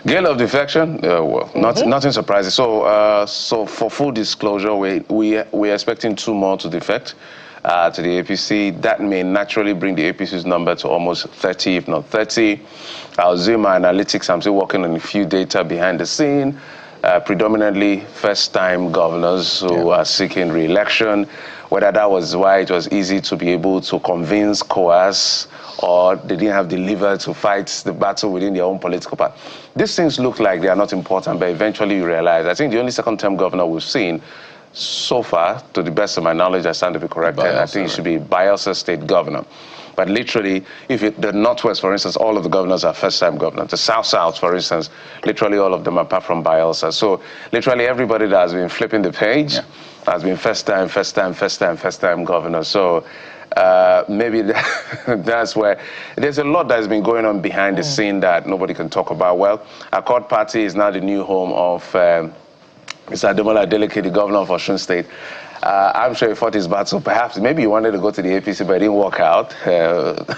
Gale of defection, well, nothing surprising. So for full disclosure, we're expecting 2 more to defect to the APC. That may naturally bring the APC's number to almost 30, if not 30. I'll zoom my analytics. I'm still working on a few data behind the scene. Predominantly first-time governors who are seeking re-election. Whether that was why it was easy to be able to convince, coerce, or they didn't have the liver to fight the battle within their own political party. These things look like they are not important, but eventually you realize, I think the only second-term governor we've seen so far, to the best of my knowledge, I stand to be corrected, I think it should be Bayelsa State governor. But literally, the Northwest, for instance, all of the governors are first-time governors. The South, for instance, literally all of them apart from Bayelsa. So literally everybody that has been flipping the page has been first-time governor. So maybe that's where there's a lot that's been going on behind the scene that nobody can talk about. Well, Accord Party is now the new home of Mr. Adeleke, the governor of Osun State. I'm sure he fought his battle. Perhaps, maybe he wanted to go to the APC, but it didn't work out.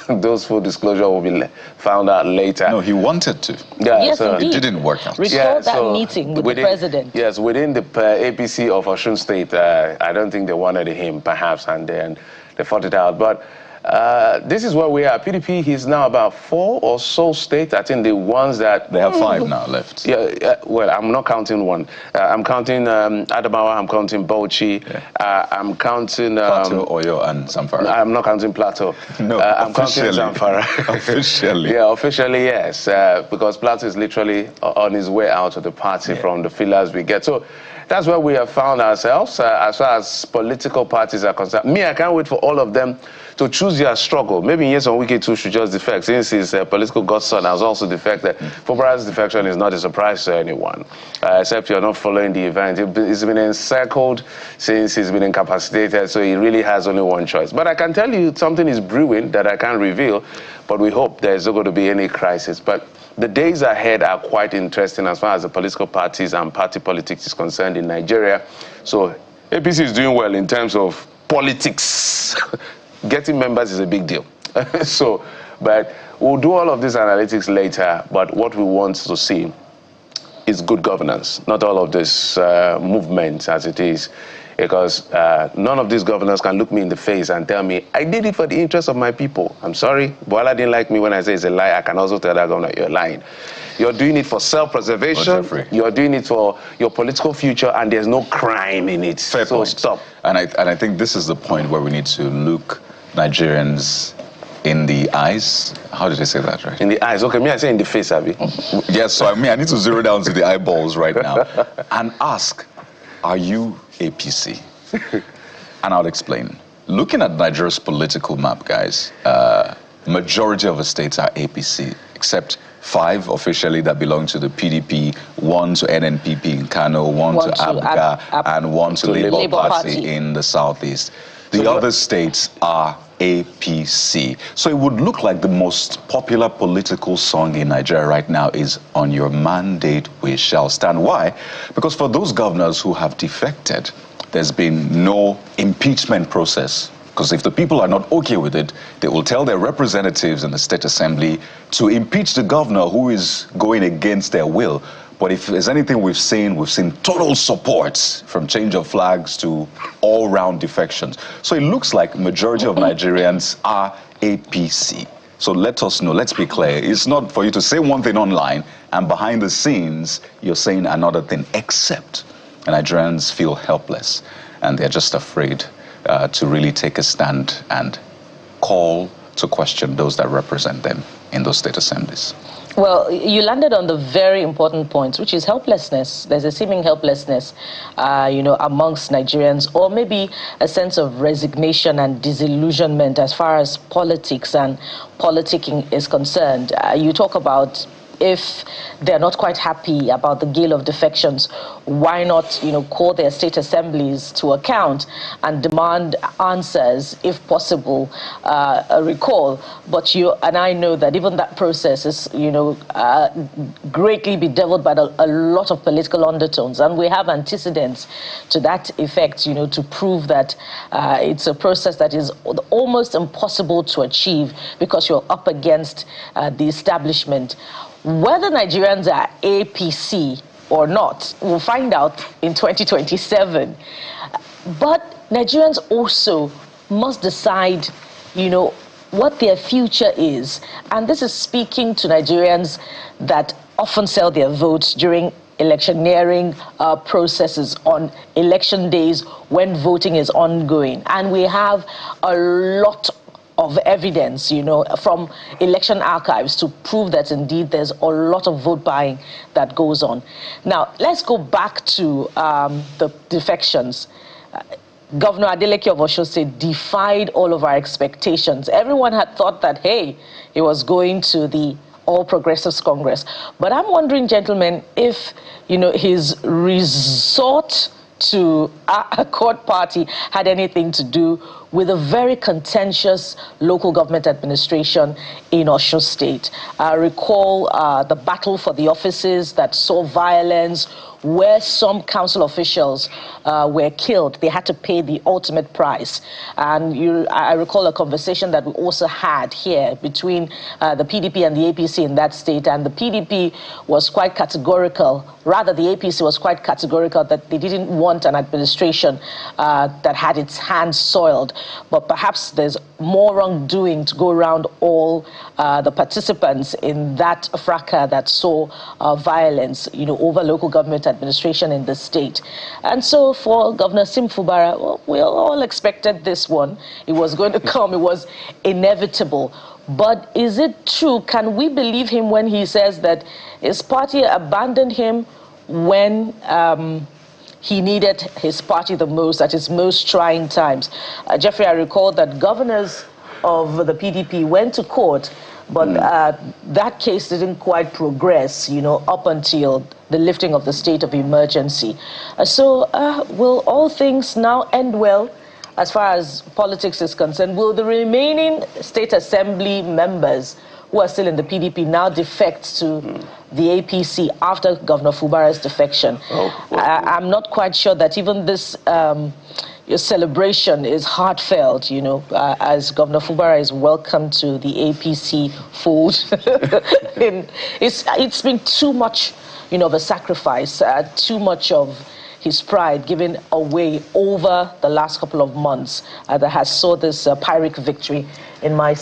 Those full disclosure will be found out later. No, he wanted to. Yeah, yes, so indeed. It didn't work out. Recall that meeting with the president. Yes, within the APC of Osun State, I don't think they wanted him, perhaps, and then they fought it out. But this is where we are. PDP is now about 4 or so states. I think the ones that... They have 5 now left. Yeah, well, I'm not counting one. I'm counting Adamawa, I'm counting Bauchi, I'm counting... Plateau, Oyo, and Zamfara. I'm not counting Plateau. No, I'm counting Zamfara. Officially. Yeah, officially, yes. Because Plateau is literally on his way out of the party from the feelers we get. So that's where we have found ourselves as far as political parties are concerned. Me, I can't wait for all of them to choose their struggle. Maybe Nyesom Wike too should just defect. Since his political godson has also defected, Fubara's defection is not a surprise to anyone, except you're not following the event. He's been encircled since he's been incapacitated, so he really has only one choice. But I can tell you something is brewing that I can't reveal, but we hope there's not going to be any crisis. But the days ahead are quite interesting as far as the political parties and party politics is concerned in Nigeria. So APC is doing well in terms of politics. Getting members is a big deal. But we'll do all of these analytics later. But what we want to see is good governance, not all of this movement as it is. Because none of these governors can look me in the face and tell me, I did it for the interest of my people. I'm sorry, Boala didn't like me when I say it's a lie. I can also tell that governor, you're lying. You're doing it for self-preservation. You're doing it for your political future, and there's no crime in it. Fair point. Stop. And I think this is the point where we need to look Nigerians in the eyes. How did I say that, right? In the eyes. Okay, me I say in the face, Abby. Yes, so I need to zero down to the eyeballs right now and ask, are you APC? And I'll explain. Looking at Nigeria's political map, guys, majority of the states are APC, except 5 officially that belong to the PDP, 1 to NNPP in Kano, 1 to ABGA, and 1 to Labour Party in the southeast. The other states are APC. So it would look like the most popular political song in Nigeria right now is On Your Mandate We Shall Stand. Why? Because for those governors who have defected, there's been no impeachment process. Because if the people are not okay with it, they will tell their representatives in the State Assembly to impeach the governor who is going against their will. But if there's anything we've seen total support from change of flags to all-round defections. So it looks like majority of Nigerians are APC. So let us know, let's be clear. It's not for you to say one thing online and behind the scenes, you're saying another thing, except Nigerians feel helpless and they're just afraid to really take a stand and call to question those that represent them in those state assemblies. Well, you landed on the very important point, which is helplessness. There's a seeming helplessness, amongst Nigerians, or maybe a sense of resignation and disillusionment as far as politics and politicking is concerned. You talk about if they're not quite happy about the Gale of defections, why not, call their state assemblies to account and demand answers, if possible, a recall. But you and I know that even that process is, greatly bedeviled by a lot of political undertones, and we have antecedents to that effect, to prove that it's a process that is almost impossible to achieve because you're up against the establishment. Whether Nigerians are APC or not, we'll find out in 2027. But Nigerians also must decide, what their future is. And this is speaking to Nigerians that often sell their votes during electioneering processes on election days when voting is ongoing. And we have a lot of evidence, from election archives to prove that indeed there's a lot of vote buying that goes on. Now, let's go back to the defections. Governor Adeleke of Osun State defied all of our expectations. Everyone had thought that, hey, he was going to the All Progressives Congress. But I'm wondering, gentlemen, if, his resort to a court party had anything to do with a very contentious local government administration in Osun State. I recall the battle for the offices that saw violence, where some council officials were killed. They had to pay the ultimate price. And I recall a conversation that we also had here between the PDP and the APC in that state. And the PDP was quite categorical, rather the APC was quite categorical that they didn't want an administration that had its hands soiled. But perhaps there's more wrongdoing to go around all the participants in that fracas that saw violence, over local government administration in the state. And so for Governor Fubara, well, we all expected this one. It was going to come. It was inevitable. But is it true? Can we believe him when he says that his party abandoned him when he needed his party the most at his most trying times? Jeffrey, I recall that governors of the PDP went to court, but that case didn't quite progress, up until the lifting of the state of emergency. So will all things now end well as far as politics is concerned? Will the remaining state assembly members who are still in the PDP now defect to the APC after Governor Fubara's defection? I'm not quite sure that even this your celebration is heartfelt, as Governor Fubara is welcome to the APC fold. It's been too much, of a sacrifice, too much of his pride given away over the last couple of months that has saw this Pyrrhic victory, in my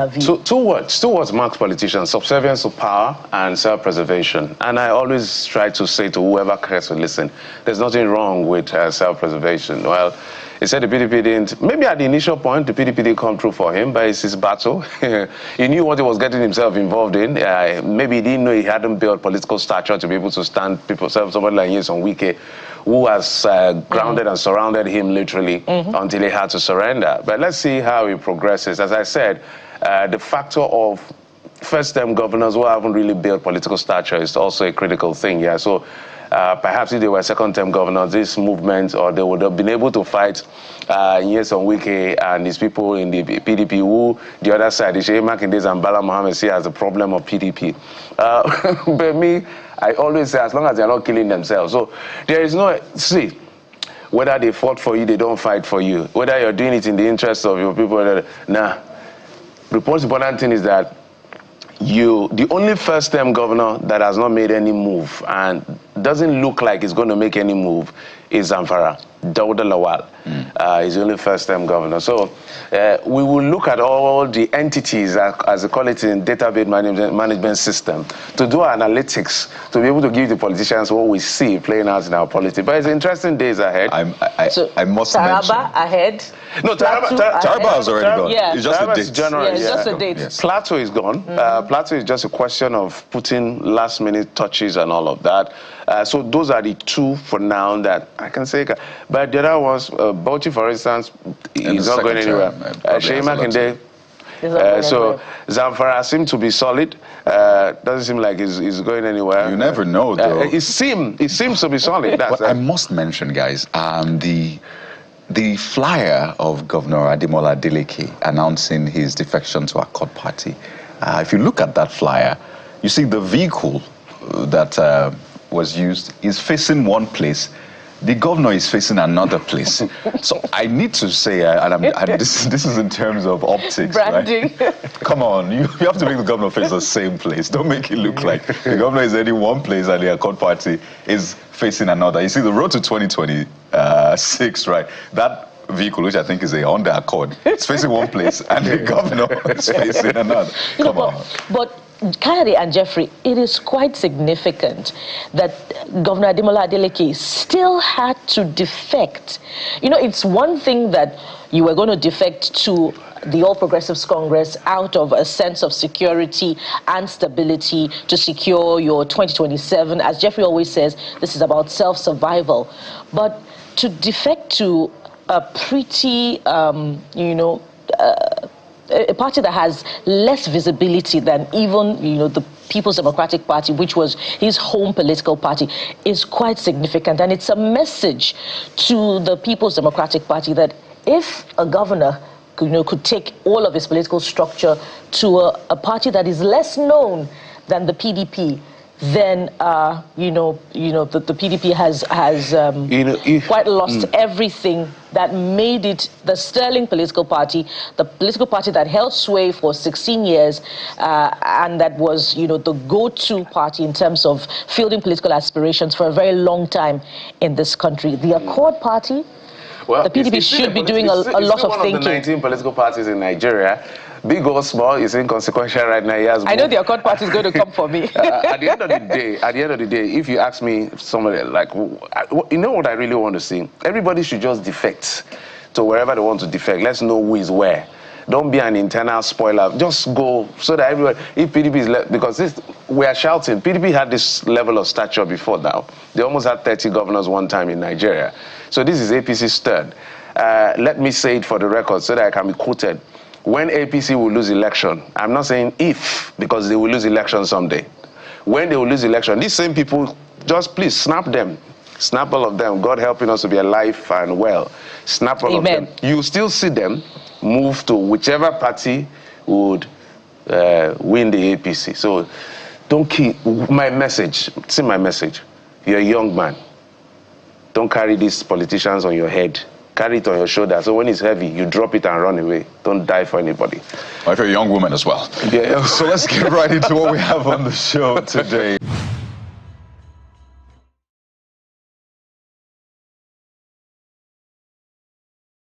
view. Two words marks politicians: subservience to power and self-preservation. And I always try to say to whoever cares to listen, there's nothing wrong with self-preservation. Well, he said the PDP didn't, maybe at the initial point, the PDP didn't come through for him, but it's his battle. He knew what he was getting himself involved in. Maybe he didn't know he hadn't built political stature to be able to stand people, somebody like Nyesom Wike, who has grounded and surrounded him literally until he had to surrender. But let's see how he progresses. As I said, the factor of first-term governors who haven't really built political stature is also a critical thing. Yeah, so perhaps if they were second-term governors, this movement, or they would have been able to fight Nyesom Wike and his people in the PDP, who the other side, Sheikh Makindes and Bala Mohammed, see as the problem of PDP. But me, I always say, as long as they're not killing themselves. So there is no, see, whether they fought for you, they don't fight for you. Whether you're doing it in the interest of your people, the most important thing is that the only first-term governor that has not made any move and doesn't look like he's going to make any move is Zamfara. Dauda Lawal is the only first-term governor. So we will look at all the entities, as they call it in database management system, to do analytics, to be able to give the politicians what we see playing out in our politics. But it's interesting days ahead. I must Taraba mention. ahead. No, Taraba has already gone. Yeah. It's just a date. January, it's just a date. Yes. Plateau is gone. Plateau is just a question of putting last-minute touches and all of that. So those are the two for now that I can say. But the other ones, Bauchi, for instance, is not going anywhere. Sheikh Makinde. So Zamfara seems to be solid. Doesn't seem like he's going anywhere. You never know, though. It seems to be solid. But I must mention, guys, the flyer of Governor Ademola Adeleke announcing his defection to Accord Party. If you look at that flyer, you see the vehicle that was used is facing one place, the governor is facing another place. So I need to say, this is in terms of optics, branding. Right? Come on, you have to make the governor face the same place. Don't make it look like the governor is heading one place and the Accord Party is facing another. You see, the road to 2026, right? That vehicle, which I think is a Honda Accord, it's facing one place, and the governor is facing another. Come on. But Kennedy and Jeffrey, it is quite significant that Governor Ademola Adeleke still had to defect. You know, it's one thing that you were going to defect to the All Progressives Congress out of a sense of security and stability to secure your 2027. As Jeffrey always says, this is about self-survival. But to defect to a pretty, a party that has less visibility than even, the People's Democratic Party, which was his home political party, is quite significant. And it's a message to the People's Democratic Party that if a governor could take all of his political structure to a party that is less known than the PDP, then the PDP has quite lost everything that made it the sterling political party, the political party that held sway for 16 years, and that was the go-to party in terms of fielding political aspirations for a very long time in this country. The Accord Party, well, the PDP should be doing a lot of thinking. It's one of the 19 political parties in Nigeria. Big or small, is inconsequential right now. I know the Accord Party is going to come for me. At the end of the day, if you ask me, somebody like, you know what I really want to see? Everybody should just defect to wherever they want to defect. Let's know who is where. Don't be an internal spoiler. Just go so that everybody, if PDP is left, because we are shouting, PDP had this level of stature before now. They almost had 30 governors one time in Nigeria. So this is APC's third. Let me say it for the record so that I can be quoted. When APC will lose election, I'm not saying if, because they will lose election someday. When they will lose election, these same people, just please snap them. Snap all of them. God helping us to be alive and well. Snap all Amen. of them. You still see them move to whichever party would win the APC. So don't keep my message. See my message. You're a young man. Don't carry these politicians on your head. Carry it on your shoulder. So when it's heavy, you drop it and run away. Don't die for anybody. Or if you're a young woman as well. Yeah. So let's get right into what we have on the show today.